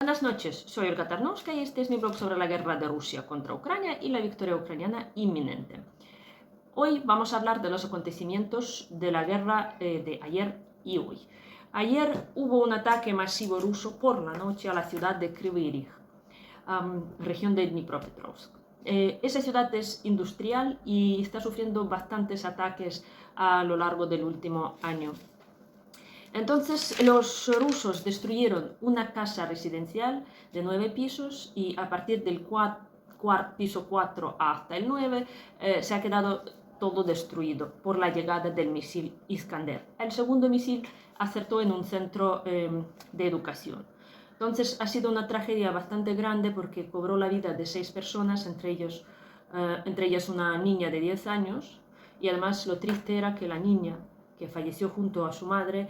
Buenas noches, soy Olga Tarnowska y este es mi blog sobre la guerra de Rusia contra Ucrania y la victoria ucraniana inminente. Hoy vamos a hablar de los acontecimientos de la guerra de ayer y hoy. Ayer hubo un ataque masivo ruso por la noche a la ciudad de Kryvyi Rih, región de Dnipropetrovsk. Esa ciudad es industrial y está sufriendo bastantes ataques a lo largo del último año. Entonces los rusos destruyeron una casa residencial de 9 pisos y a partir del piso 4 hasta el 9 se ha quedado todo destruido por la llegada del misil Iskander. El segundo misil acertó en un centro de educación. Entonces ha sido una tragedia bastante grande porque cobró la vida de 6 personas, entre ellas una niña de 10 años, y además lo triste era que la niña, que falleció junto a su madre,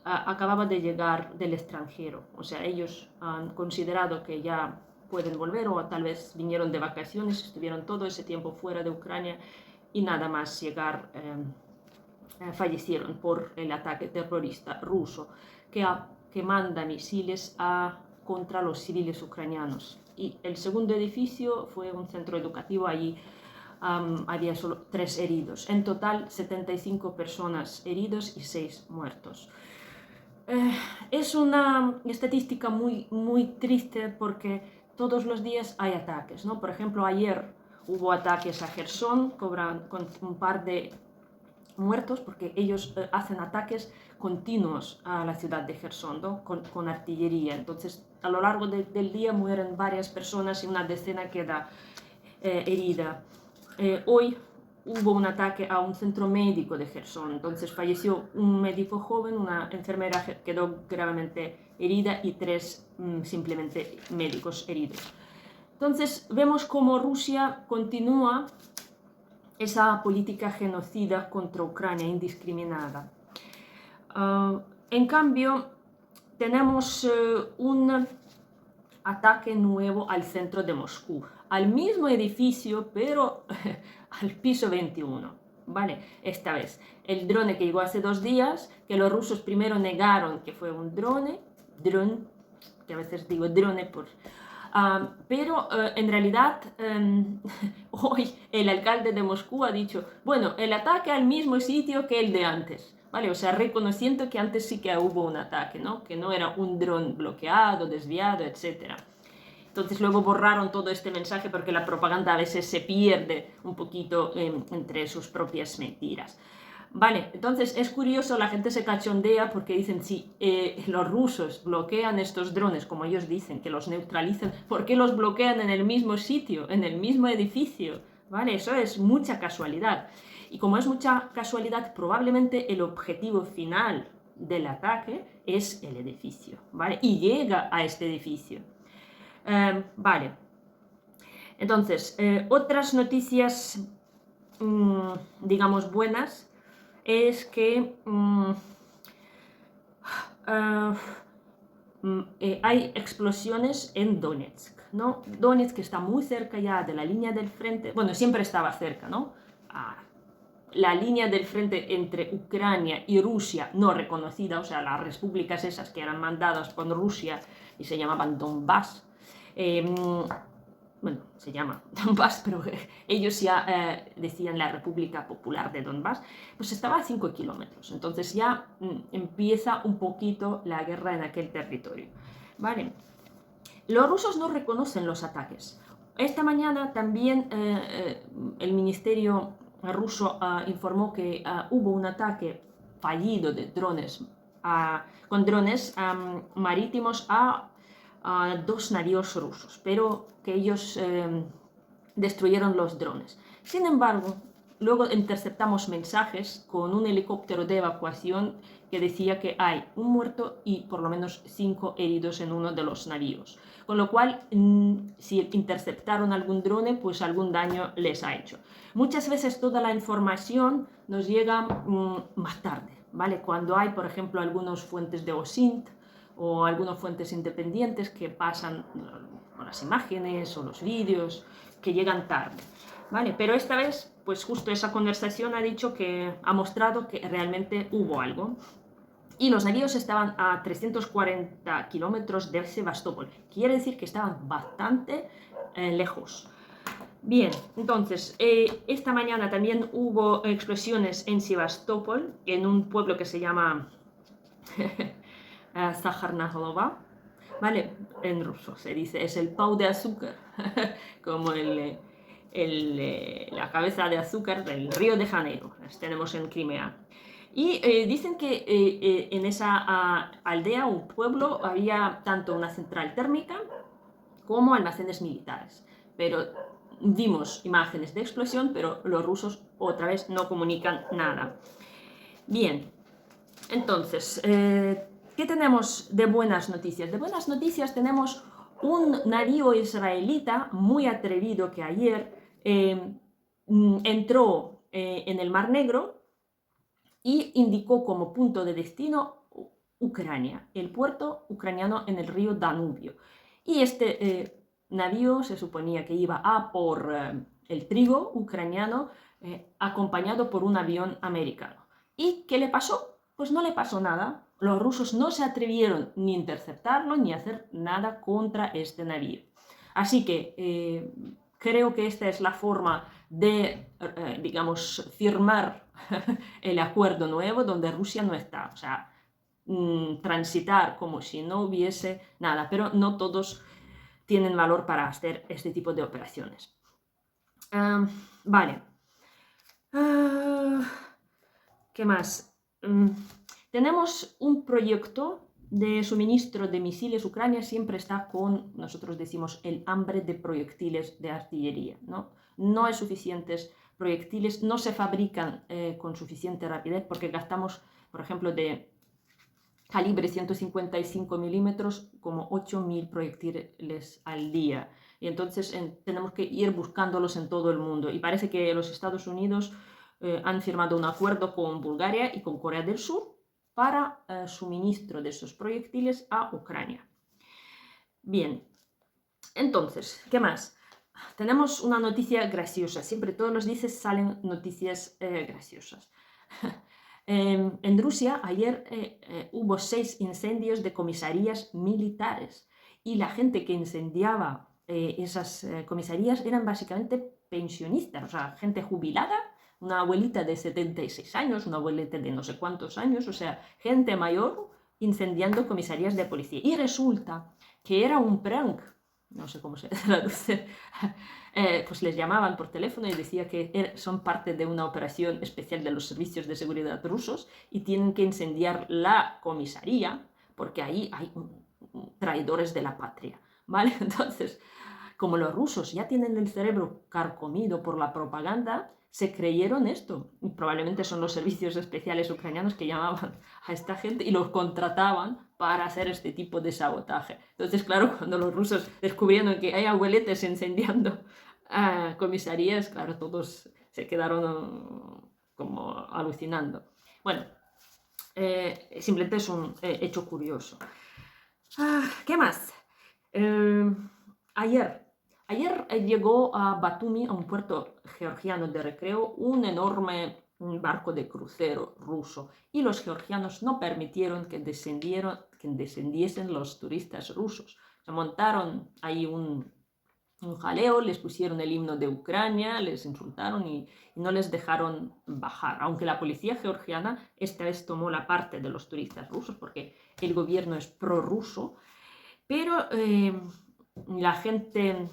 acababa de llegar del extranjero. O sea, ellos han considerado que ya pueden volver o tal vez vinieron de vacaciones, estuvieron todo ese tiempo fuera de Ucrania y nada más llegar fallecieron por el ataque terrorista ruso que manda misiles contra los civiles ucranianos. Y el segundo edificio fue un centro educativo, allí había solo 3 heridos. En total, 75 personas heridos y 6 muertos. Es una estadística muy triste porque todos los días hay ataques, ¿no? Por ejemplo, ayer hubo ataques a Gerson con un par de muertos porque ellos hacen ataques continuos a la ciudad de Gerson, ¿no? con artillería. Entonces, a lo largo del día mueren varias personas y una decena queda herida. Hoy hubo un ataque a un centro médico de Gerson, entonces falleció un médico joven, una enfermera quedó gravemente herida y 3 simplemente médicos heridos. Entonces vemos cómo Rusia continúa esa política genocida contra Ucrania indiscriminada. En cambio, tenemos un ataque nuevo al centro de Moscú, al mismo edificio, pero al piso 21. ¿Vale? Esta vez, el drone que llegó hace 2 días, que los rusos primero negaron que fue un drone, que a veces digo drone pero en realidad hoy el alcalde de Moscú ha dicho, bueno, el ataque al mismo sitio que el de antes. ¿Vale? O sea, reconociendo que antes sí que hubo un ataque, ¿no? Que no era un dron bloqueado, desviado, etc. Entonces luego borraron todo este mensaje porque la propaganda a veces se pierde un poquito entre sus propias mentiras. Vale, entonces es curioso, la gente se cachondea porque dicen, si los rusos bloquean estos drones, como ellos dicen, que los neutralizan, ¿por qué los bloquean en el mismo sitio, en el mismo edificio? Vale, eso es mucha casualidad. Y como es mucha casualidad, probablemente el objetivo final del ataque es el edificio, ¿vale? Y llega a este edificio. Vale. Entonces, otras noticias, digamos, buenas, es que hay explosiones en Donetsk, ¿no? Donetsk está muy cerca ya de la línea del frente, bueno, siempre estaba cerca, ¿no? La línea del frente entre Ucrania y Rusia no reconocida, o sea, las repúblicas esas que eran mandadas por Rusia y se llamaban Donbass. Bueno, se llama Donbass, pero ellos ya decían la República Popular de Donbass, pues estaba a 5 kilómetros. Entonces ya empieza un poquito la guerra en aquel territorio. ¿Vale? Los rusos no reconocen los ataques. Esta mañana también el ministerio ruso informó que hubo un ataque fallido de drones, con drones marítimos a 2 navíos rusos, pero que ellos destruyeron los drones. Sin embargo, luego interceptamos mensajes con un helicóptero de evacuación que decía que hay un muerto y por lo menos 5 heridos en uno de los navíos. Con lo cual, si interceptaron algún drone, pues algún daño les ha hecho. Muchas veces toda la información nos llega más tarde, ¿vale? Cuando hay, por ejemplo, algunas fuentes de OSINT o algunas fuentes independientes que pasan las imágenes o los vídeos que llegan tarde, ¿vale? Pero esta vez, pues justo esa conversación ha mostrado que realmente hubo algo. y los navíos estaban a 340 kilómetros de Sebastopol. Quiere decir que estaban bastante lejos. Bien, entonces, esta mañana también hubo explosiones en Sebastopol, en un pueblo que se llama Zakharnaholova, ¿vale? En ruso se dice, es el pau de azúcar, como la cabeza de azúcar del Río de Janeiro, las tenemos en Crimea. Y dicen que en esa aldea, un pueblo, había tanto una central térmica como almacenes militares. Pero vimos imágenes de explosión, pero los rusos otra vez no comunican nada. Bien, entonces, ¿qué tenemos de buenas noticias? De buenas noticias tenemos un navío israelita muy atrevido que ayer entró en el Mar Negro y indicó como punto de destino Ucrania, el puerto ucraniano en el río Danubio. Y este navío se suponía que iba a por el trigo ucraniano acompañado por un avión americano. ¿Y qué le pasó? Pues no le pasó nada. Los rusos no se atrevieron ni a interceptarlo ni a hacer nada contra este navío. Así que creo que esta es la forma de, digamos, firmar el acuerdo nuevo donde Rusia no está. O sea, transitar como si no hubiese nada, pero no todos tienen valor para hacer este tipo de operaciones. Vale. ¿Qué más? Tenemos un proyecto de suministro de misiles. Ucrania siempre está con, nosotros decimos, el hambre de proyectiles de artillería, ¿no? No hay suficientes proyectiles, no se fabrican con suficiente rapidez porque gastamos, por ejemplo, de calibre 155 milímetros, como 8.000 proyectiles al día. Y entonces tenemos que ir buscándolos en todo el mundo. Y parece que los Estados Unidos han firmado un acuerdo con Bulgaria y con Corea del Sur para suministro de esos proyectiles a Ucrania. Bien, entonces, ¿qué más? Tenemos una noticia graciosa. Siempre todos los días salen noticias graciosas. En Rusia ayer hubo 6 incendios de comisarías militares y la gente que incendiaba esas comisarías eran básicamente pensionistas, o sea, gente jubilada, una abuelita de 76 años, una abuelita de no sé cuántos años, o sea, gente mayor incendiando comisarías de policía. Y resulta que era un prank, no sé cómo se traduce, pues les llamaban por teléfono y decía que son parte de una operación especial de los servicios de seguridad rusos y tienen que incendiar la comisaría porque ahí hay traidores de la patria, ¿vale? Entonces, como los rusos ya tienen el cerebro carcomido por la propaganda, se creyeron esto. Y probablemente son los servicios especiales ucranianos que llamaban a esta gente y los contrataban para hacer este tipo de sabotaje. Entonces, claro, cuando los rusos descubrieron que hay abueletes incendiando comisarías, claro, todos se quedaron como alucinando. Bueno, simplemente es un hecho curioso. ¿Qué más? Ayer llegó a Batumi, a un puerto georgiano de recreo, un enorme barco de crucero ruso y los georgianos no permitieron que descendiesen los turistas rusos. Se montaron ahí un jaleo, les pusieron el himno de Ucrania, les insultaron y no les dejaron bajar, aunque la policía georgiana esta vez tomó la parte de los turistas rusos porque el gobierno es prorruso, pero la gente,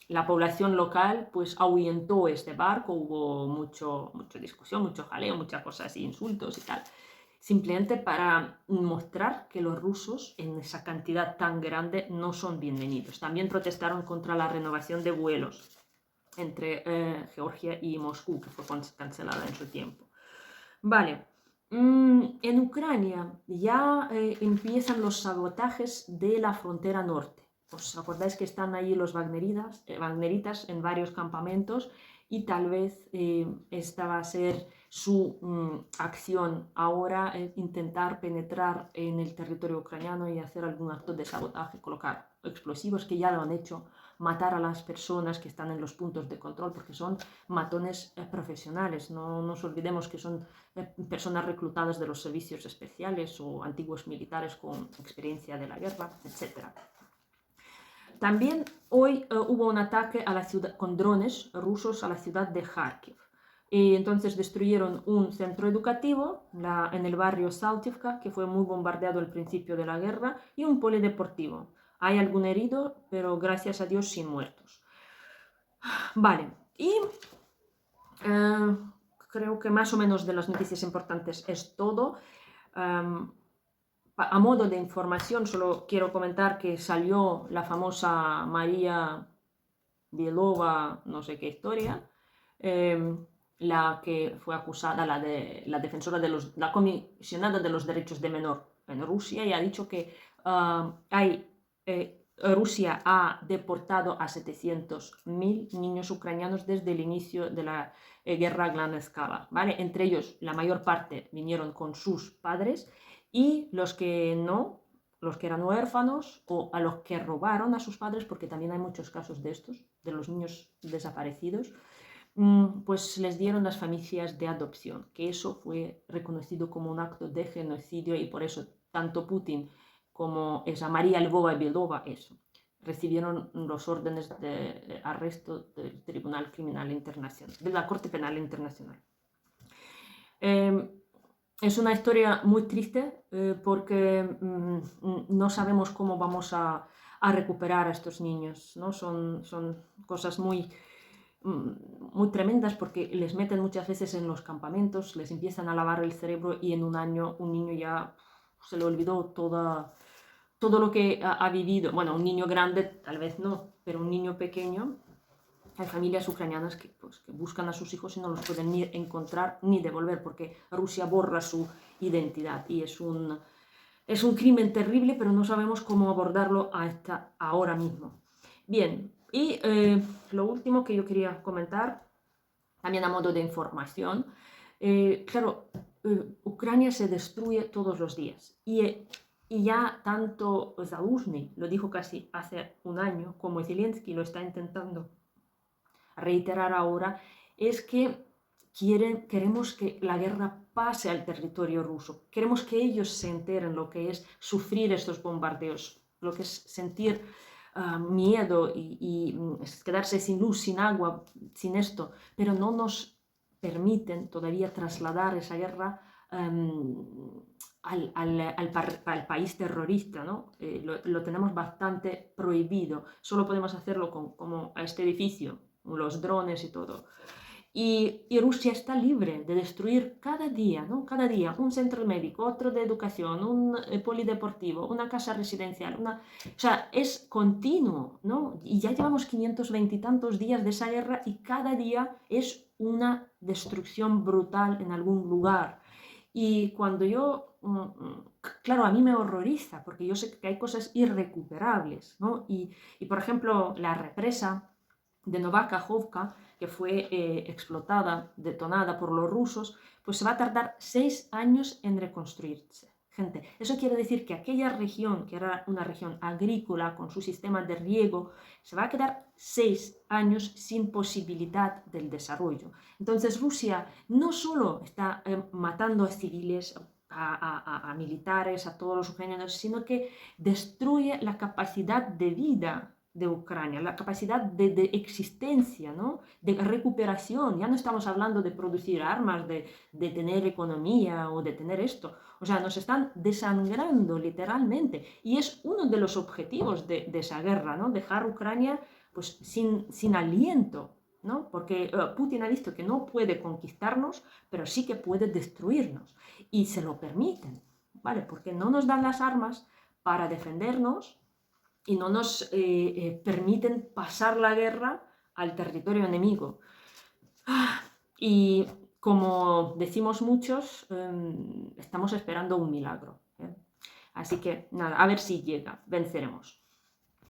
la población local, pues ahuyentó este barco, hubo mucha discusión, mucho jaleo, muchas cosas y insultos y tal, simplemente para mostrar que los rusos en esa cantidad tan grande no son bienvenidos. También protestaron contra la renovación de vuelos entre Georgia y Moscú, que fue cancelada en su tiempo. Vale. En Ucrania ya empiezan los sabotajes de la frontera norte. ¿Os acordáis que están ahí los wagneritas en varios campamentos y tal vez esta va a ser su acción ahora, intentar penetrar en el territorio ucraniano y hacer algún acto de sabotaje, colocar explosivos, que ya lo han hecho, matar a las personas que están en los puntos de control, porque son matones profesionales. No nos olvidemos que son personas reclutadas de los servicios especiales o antiguos militares con experiencia de la guerra, etc. También hoy hubo un ataque a la ciudad, con drones rusos a la ciudad de Kharkiv. Y entonces destruyeron un centro educativo en el barrio Saltivka, que fue muy bombardeado al principio de la guerra, y un polideportivo. Hay algún herido, pero gracias a Dios sin muertos. Vale, y creo que más o menos de las noticias importantes es todo. A modo de información, solo quiero comentar que salió la famosa María Bielova, no sé qué historia, la que fue acusada, la defensora la comisionada de los derechos de menor en Rusia, y ha dicho que Rusia ha deportado a 700.000 niños ucranianos desde el inicio de la guerra a gran escala, ¿vale? Entre ellos, la mayor parte vinieron con sus padres, y los que no, los que eran huérfanos o a los que robaron a sus padres, porque también hay muchos casos de estos, de los niños desaparecidos, pues les dieron las familias de adopción, que eso fue reconocido como un acto de genocidio, y por eso tanto Putin como esa María Lvova-Belova, eso, recibieron los órdenes de arresto del Tribunal Criminal Internacional, de la Corte Penal Internacional. Es una historia muy triste porque no sabemos cómo vamos a recuperar a estos niños, ¿no? Son cosas muy tremendas, porque les meten muchas veces en los campamentos, les empiezan a lavar el cerebro, y en un año un niño ya se le olvidó todo lo que ha vivido. Bueno, un niño grande tal vez no, pero un niño pequeño. Hay familias ucranianas que buscan a sus hijos y no los pueden ni encontrar ni devolver, porque Rusia borra su identidad, y es un crimen terrible, pero no sabemos cómo abordarlo ahora mismo. Bien, y lo último que yo quería comentar, también a modo de información, claro, Ucrania se destruye todos los días, y ya tanto Zaluzhny lo dijo casi hace un año, como Zelensky lo está intentando reiterar ahora, es que queremos que la guerra pase al territorio ruso, queremos que ellos se enteren lo que es sufrir estos bombardeos, lo que es sentir miedo y quedarse sin luz, sin agua, sin esto, pero no nos permiten todavía trasladar esa guerra al país terrorista, ¿no? Lo tenemos bastante prohibido, solo podemos hacerlo como a este edificio, los drones y todo. Y Rusia está libre de destruir cada día, ¿no? Cada día, un centro médico, otro de educación, un polideportivo, una casa residencial, o sea, es continuo, ¿no? Y ya llevamos 520 y tantos días de esa guerra, y cada día es una destrucción brutal en algún lugar. Y cuando yo, claro, a mí me horroriza, porque yo sé que hay cosas irrecuperables, ¿no? Y por ejemplo, la represa de Nová Kajovka, que fue explotada, detonada por los rusos, pues se va a tardar 6 años en reconstruirse. Gente, eso quiere decir que aquella región, que era una región agrícola con su sistema de riego, se va a quedar 6 años sin posibilidad del desarrollo. Entonces Rusia no solo está matando a civiles, a militares, a todos los ucranianos, sino que destruye la capacidad de vida de Ucrania, la capacidad de existencia, ¿no? De recuperación. Ya no estamos hablando de producir armas, de tener economía o de tener esto. O sea, nos están desangrando literalmente, y es uno de los objetivos de esa guerra, ¿no? Dejar Ucrania pues sin aliento, ¿no? Porque Putin ha visto que no puede conquistarnos, pero sí que puede destruirnos, y se lo permiten, ¿vale? Porque no nos dan las armas para defendernos y no nos permiten pasar la guerra al territorio enemigo. Y como decimos muchos, estamos esperando un milagro, ¿eh? Así que nada, a ver si llega, venceremos.